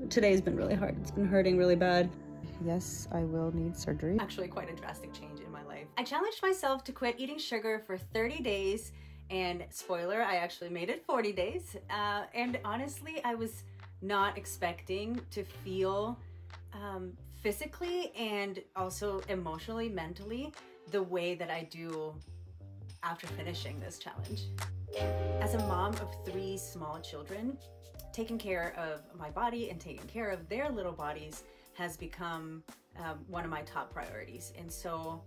Today's been really hard. It's been hurting really bad. Yes, I will need surgery. Actually quite a drastic change in my life. I challenged myself to quit eating sugar for 30 days and spoiler, I actually made it 40 days. And honestly, I was not expecting to feel physically and also emotionally, mentally, the way that I do after finishing this challenge. As a mom of 3 small children, taking care of my body and taking care of their little bodies has become one of my top priorities. And so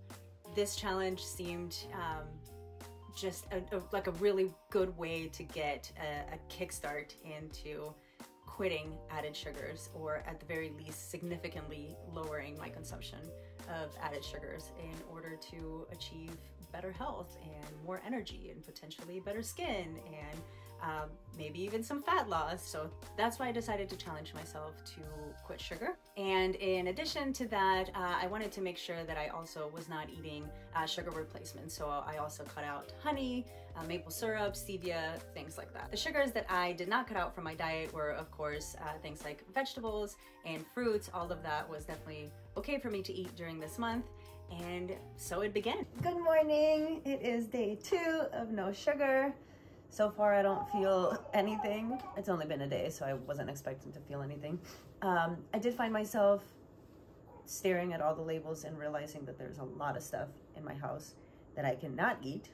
this challenge seemed just like a really good way to get a kickstart into quitting added sugars, or at the very least significantly lowering my consumption of added sugars in order to achieve better health and more energy and potentially better skin and maybe even some fat loss. So that's why I decided to challenge myself to quit sugar. And in addition to that, I wanted to make sure that I also was not eating sugar replacements. So I also cut out honey, maple syrup, stevia, things like that. The sugars that I did not cut out from my diet were, of course, things like vegetables and fruits. All of that was definitely okay for me to eat during this month. And so it began. Good morning. It is day 2 of no sugar. So far, I don't feel anything. It's only been a day, so I wasn't expecting to feel anything. I did find myself staring at all the labels and realizing that there's a lot of stuff in my house that I cannot eat.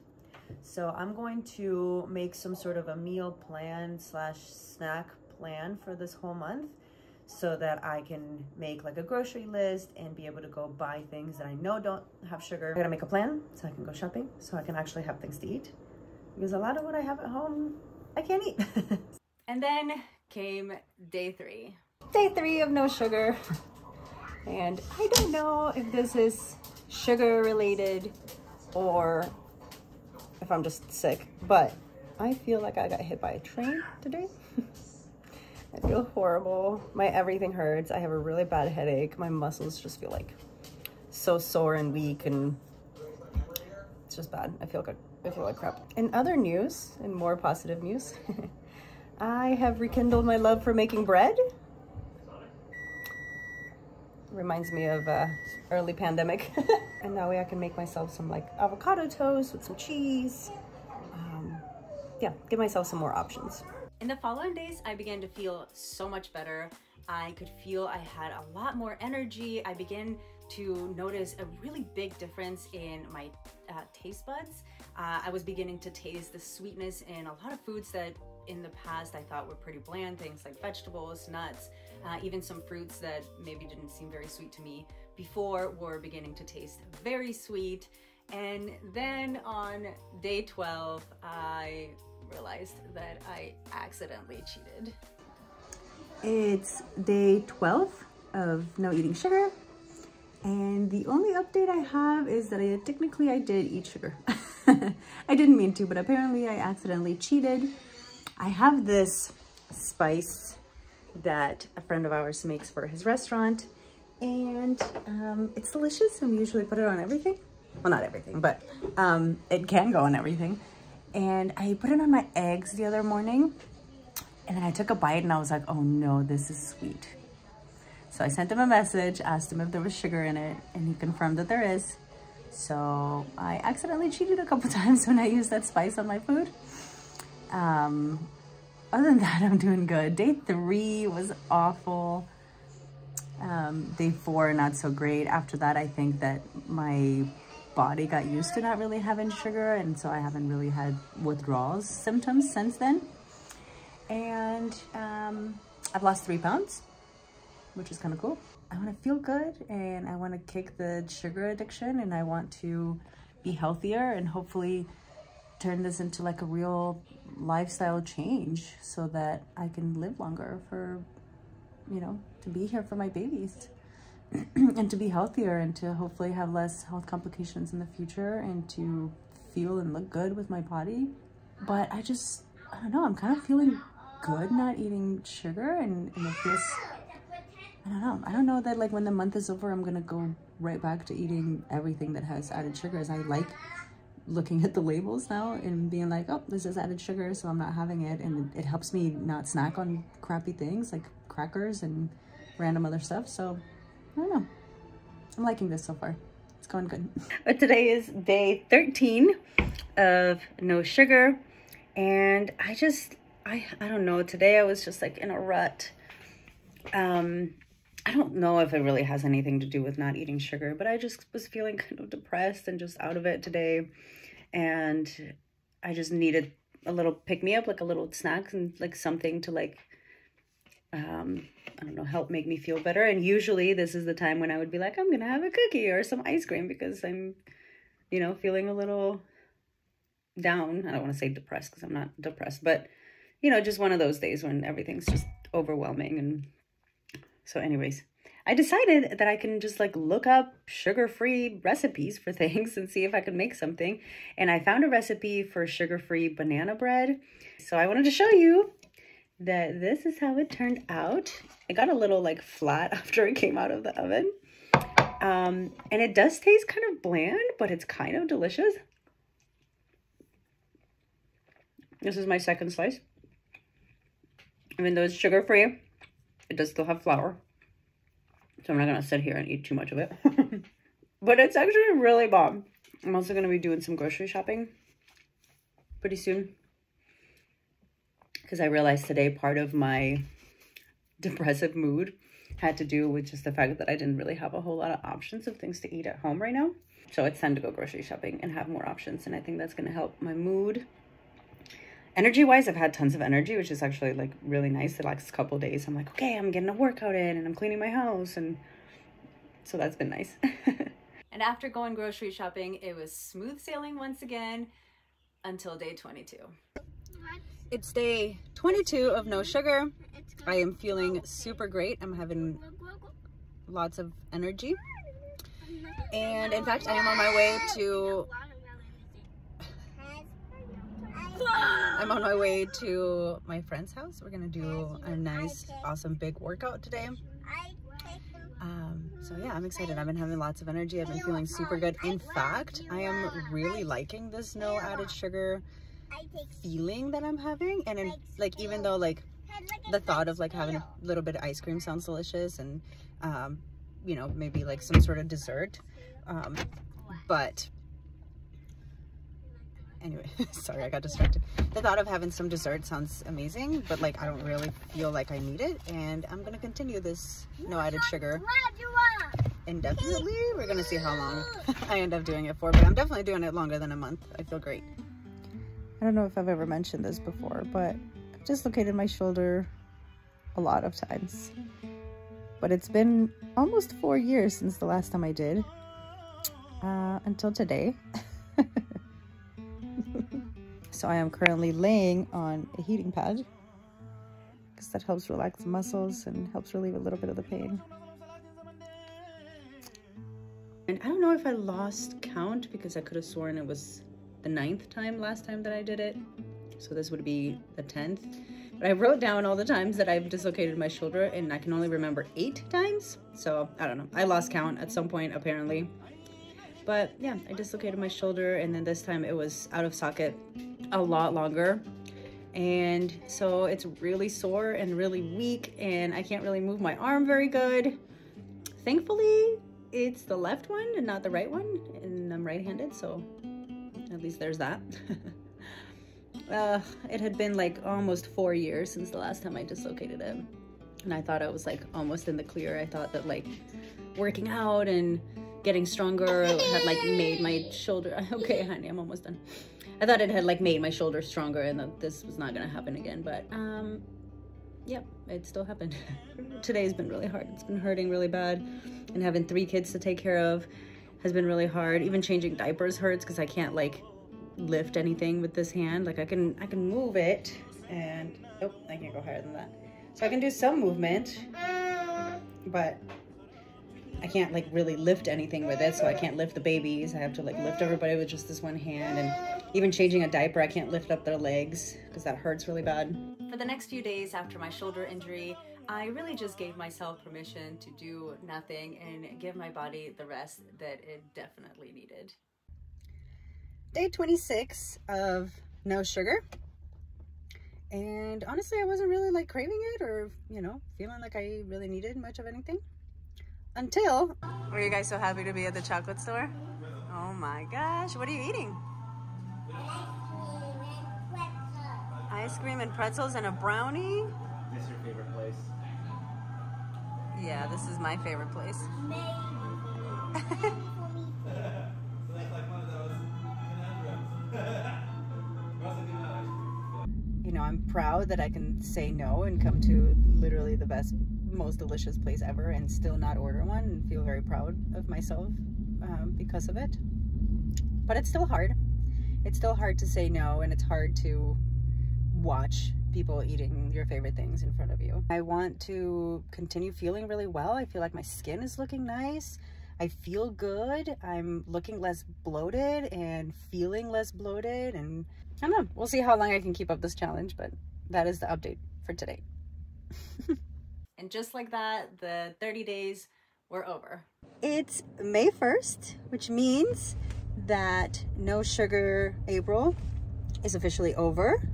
So I'm going to make some sort of a meal plan / snack plan for this whole month so that I can make like a grocery list and be able to go buy things that I know don't have sugar. I gotta make a plan so I can go shopping, so I can actually have things to eat, because a lot of what I have at home, I can't eat. And then came day 3. Day 3 of no sugar. And I don't know if this is sugar related or if I'm just sick, but I feel like I got hit by a train today. I feel horrible. My everything hurts. I have a really bad headache. My muscles just feel like so sore and weak, and it's just bad. I feel like crap. In other news, and more positive news, I have rekindled my love for making bread. Reminds me of early pandemic. And now I can make myself some like avocado toast with some cheese. Yeah, give myself some more options. In the following days, I began to feel so much better. I could feel I had a lot more energy. I began to notice a really big difference in my taste buds. I was beginning to taste the sweetness in a lot of foods that in the past I thought were pretty bland, things like vegetables, nuts, even some fruits that maybe didn't seem very sweet to me before were beginning to taste very sweet. And then on day 12, I realized that I accidentally cheated. It's day 12 of no eating sugar. And the only update I have is that technically I did eat sugar. I didn't mean to, but apparently I accidentally cheated. I have this spice that a friend of ours makes for his restaurant, and it's delicious, and we usually put it on everything. Well, not everything, but it can go on everything. And I put it on my eggs the other morning, and then I took a bite and I was like, oh no, this is sweet. So I sent him a message, asked him if there was sugar in it, and he confirmed that there is. So I accidentally cheated a couple times when I used that spice on my food. Other than that, I'm doing good. Day 3 was awful. Day 4, not so great. After that, I think that my body got used to not really having sugar, and so I haven't really had withdrawal symptoms since then. And I've lost 3 pounds, which is kind of cool. I want to feel good, and I want to kick the sugar addiction, and I want to be healthier and hopefully turn this into like a real lifestyle change so that I can live longer for, you know, to be here for my babies and to be healthier and to hopefully have less health complications in the future and to feel and look good with my body. But I don't know, I'm kind of feeling good not eating sugar, and it feels, I don't know that like when the month is over, I'm gonna go right back to eating everything that has added sugars. I like looking at the labels now and being like, oh, this is added sugar, so I'm not having it. And it helps me not snack on crappy things like crackers and random other stuff. So I don't know. I'm liking this so far. It's going good. But today is day 13 of no sugar. And I don't know. Today I was just like in a rut. I don't know if it really has anything to do with not eating sugar, but I just was feeling kind of depressed and just out of it today. And I just needed a little pick-me-up, like a little snack and like something to like, I don't know, help make me feel better. And usually this is the time when I would be like, I'm gonna have a cookie or some ice cream because I'm, you know, feeling a little down. I don't want to say depressed because I'm not depressed, but, you know, just one of those days when everything's just overwhelming. And so anyways, I decided that I can just like look up sugar-free recipes for things and see if I can make something. And I found a recipe for sugar-free banana bread. So I wanted to show you that this is how it turned out. It got a little like flat after it came out of the oven. And it does taste kind of bland, but it's kind of delicious. This is my second slice. Even though it's sugar-free, it does still have flour. So I'm not going to sit here and eat too much of it. But it's actually really bomb. I'm also going to be doing some grocery shopping pretty soon. Because I realized today part of my depressive mood had to do with just the fact that I didn't really have a whole lot of options of things to eat at home right now. So it's time to go grocery shopping and have more options. And I think that's going to help my mood. Energy-wise, I've had tons of energy, which is actually, like, really nice. The last couple days, I'm like, okay, I'm getting a workout in, and I'm cleaning my house, and so that's been nice. And after going grocery shopping, it was smooth sailing once again until day 22. It's day 22 of no sugar. I am feeling super great. I'm having lots of energy. And, in fact, I am on my way to... I'm on my way to my friend's house. We're gonna do a nice, awesome big workout today. So yeah, I'm excited. I've been having lots of energy. I've been feeling super good. In fact, I am really liking this no added sugar feeling that I'm having. And like, even though like the thought of like having a little bit of ice cream sounds delicious, and you know, maybe like some sort of dessert, but anyway, sorry, I got distracted. The thought of having some dessert sounds amazing, but like I don't really feel like I need it, and I'm gonna continue this no added sugar indefinitely. We're gonna see how long I end up doing it for, but I'm definitely doing it longer than a month. I feel great. I don't know if I've ever mentioned this before, but I've dislocated my shoulder a lot of times. But it's been almost 4 years since the last time I did, until today. So I am currently laying on a heating pad because that helps relax the muscles and helps relieve a little bit of the pain. And I don't know if I lost count because I could have sworn it was the 9th time last time that I did it. So this would be the 10th. But I wrote down all the times that I've dislocated my shoulder, and I can only remember 8 times. So I don't know. I lost count at some point apparently. But yeah, I dislocated my shoulder, and then this time it was out of socket a lot longer. And so it's really sore and really weak, and I can't really move my arm very good. Thankfully, it's the left one and not the right one, and I'm right-handed, so at least there's that. It had been like almost 4 years since the last time I dislocated it. And I thought I was like almost in the clear. I thought that like working out and getting stronger had like made my shoulder, okay honey, I'm almost done. I thought it had like made my shoulder stronger and that this was not gonna happen again, but yep, it still happened. Today's been really hard. It's been hurting really bad, and having 3 kids to take care of has been really hard. Even changing diapers hurts because I can't like lift anything with this hand. Like I can move it, and oh, I can't go higher than that. So I can do some movement, but I can't like really lift anything with it. So I can't lift the babies. I have to like lift everybody with just this one hand. And even changing a diaper, I can't lift up their legs because that hurts really bad. For the next few days after my shoulder injury, I really just gave myself permission to do nothing and give my body the rest that it definitely needed. Day 26 of no sugar. And honestly, I wasn't really like craving it or, you know, feeling like I really needed much of anything until... Were you guys so happy to be at the chocolate store? Oh my gosh, what are you eating? Ice cream and pretzels and a brownie? Is this your favorite place? Yeah, this is my favorite place. You know, I'm proud that I can say no and come to literally the best, most delicious place ever and still not order one, and feel very proud of myself because of it. But it's still hard. It's still hard to say no, and it's hard to watch people eating your favorite things in front of you. I want to continue feeling really well. I feel like my skin is looking nice. I feel good. I'm looking less bloated and feeling less bloated, and I don't know. We'll see how long I can keep up this challenge, but that is the update for today. And just like that, the 30 days were over. It's May 1st, which means that no sugar April is officially over,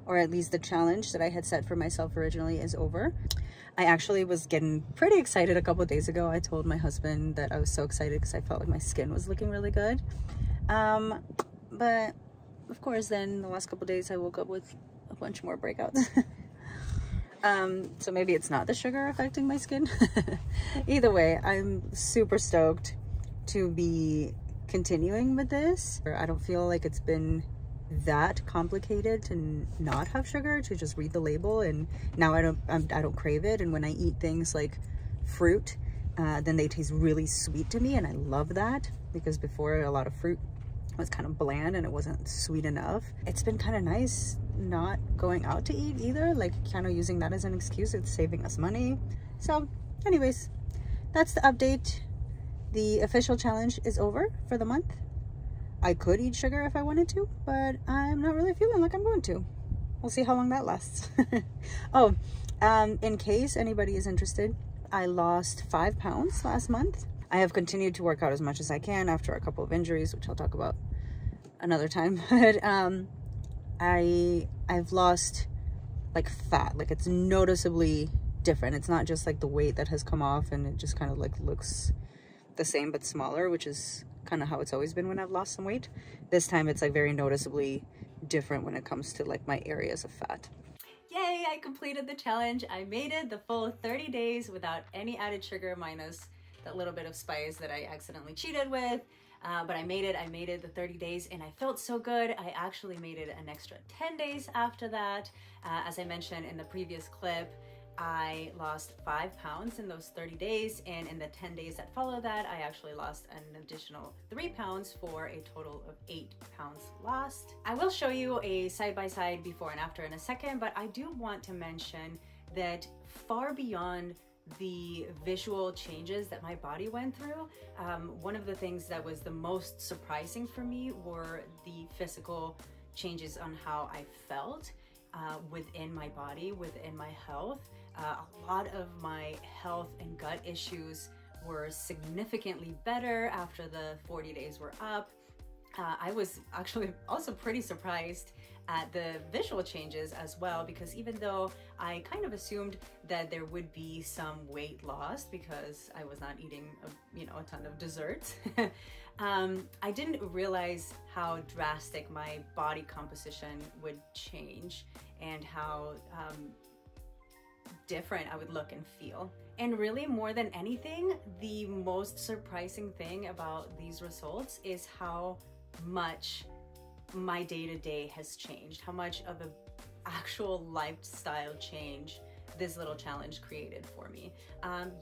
or at least the challenge that I had set for myself originally is over. I actually was getting pretty excited a couple of days ago. I told my husband that I was so excited because I felt like my skin was looking really good. But of course, then the last couple of days I woke up with a bunch more breakouts. So maybe it's not the sugar affecting my skin. Either way, I'm super stoked to be continuing with this. I don't feel like it's been that complicated to not have sugar, to just read the label, and now I don't crave it. And when I eat things like fruit, then they taste really sweet to me, and I love that, because before a lot of fruit was kind of bland and it wasn't sweet enough. It's been kind of nice not going out to eat either, like kind of using that as an excuse. It's saving us money. So anyways, that's the update. The official challenge is over for the month. I could eat sugar if I wanted to, but I'm not really feeling like I'm going to. We'll see how long that lasts. Oh, in case anybody is interested, I lost 5 pounds last month. I have continued to work out as much as I can after a couple of injuries, which I'll talk about another time. But I've lost like fat, like it's noticeably different. It's not just like the weight that has come off and it just kind of like looks the same but smaller, which is kind of how it's always been when I've lost some weight. This time it's like very noticeably different when it comes to like my areas of fat. Yay, I completed the challenge. I made it the full 30 days without any added sugar, minus that little bit of spice that I accidentally cheated with. But I made it the 30 days, and I felt so good. I actually made it an extra 10 days after that. As I mentioned in the previous clip, I lost 5 pounds in those 30 days, and in the 10 days that followed that, I actually lost an additional 3 pounds for a total of 8 pounds lost. I will show you a side-by-side before and after in a second, but I do want to mention that far beyond the visual changes that my body went through, one of the things that was the most surprising for me were the physical changes on how I felt within my body, within my health. A lot of my health and gut issues were significantly better after the 40 days were up. I was actually also pretty surprised at the visual changes as well, because even though I kind of assumed that there would be some weight loss because I was not eating a ton of desserts, I didn't realize how drastic my body composition would change and how different I would look and feel. And really, more than anything, the most surprising thing about these results is how much my day-to-day has changed, how much of an actual lifestyle change this little challenge created for me.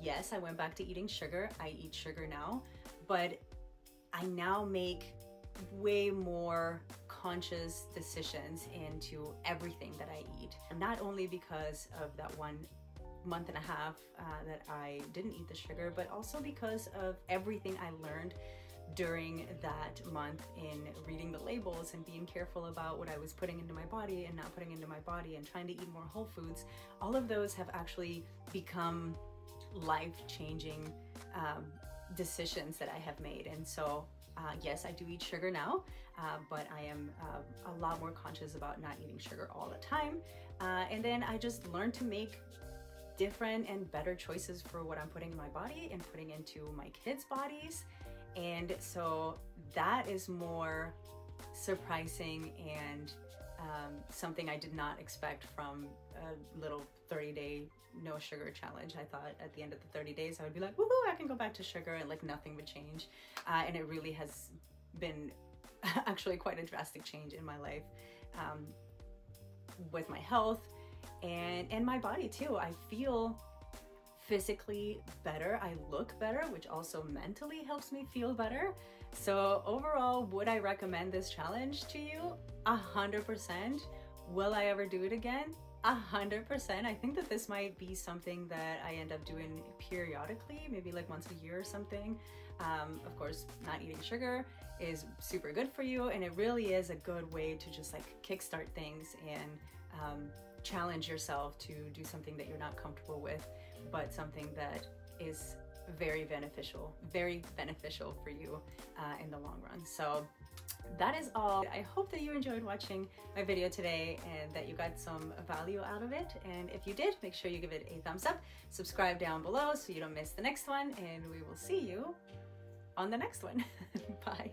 Yes, I went back to eating sugar. I eat sugar now, but I now make way more conscious decisions into everything that I eat. Not only because of that 1.5 months that I didn't eat the sugar, but also because of everything I learned during that month in reading the labels and being careful about what I was putting into my body and not putting into my body, and trying to eat more whole foods. All of those have actually become life-changing decisions that I have made. And so yes, I do eat sugar now, but I am a lot more conscious about not eating sugar all the time. And then I just learned to make different and better choices for what I'm putting in my body and putting into my kids' bodies. And so that is more surprising and something I did not expect from a little 30-day no sugar challenge. I thought at the end of the 30 days I would be like, woohoo, I can go back to sugar, and like nothing would change. And it really has been actually quite a drastic change in my life, with my health and my body too. I feel physically better, I look better, which also mentally helps me feel better. So overall, would I recommend this challenge to you? 100%. Will I ever do it again? 100%. I think that this might be something that I end up doing periodically, maybe like once a year or something. Of course, not eating sugar is super good for you, and it really is a good way to just like kickstart things and challenge yourself to do something that you're not comfortable with, but something that is very beneficial for you in the long run. So that is all. I hope that you enjoyed watching my video today and that you got some value out of it. And if you did, make sure you give it a thumbs up, subscribe down below so you don't miss the next one, and we will see you on the next one. Bye.